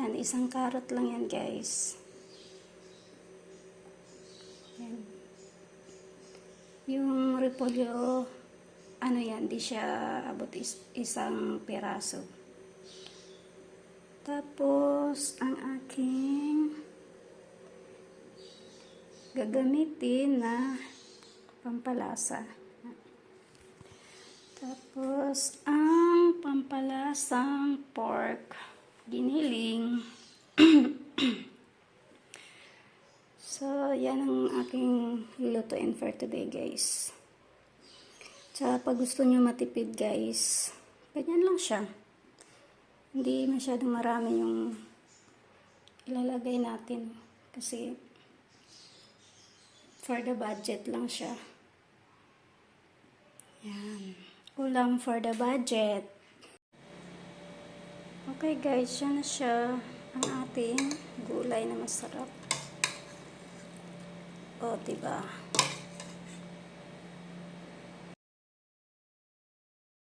Yan, isang carrot lang yan, guys. Yan. Yung repolyo, ano yan, di siya abot isang piraso. Tapos, ang aking gagamitin na pampalasa. Tapos, ang pampalasang pork giniling. So, yan ang aking lulutuin for today, guys. Tsaka, pag gusto nyo matipid, guys, ganyan lang siya. Hindi masyadong marami yung ilalagay natin. Kasi, for the budget lang siya. Yan. Ulam for the budget. Okay, guys, yan na siya ang ating gulay na masarap. O, diba?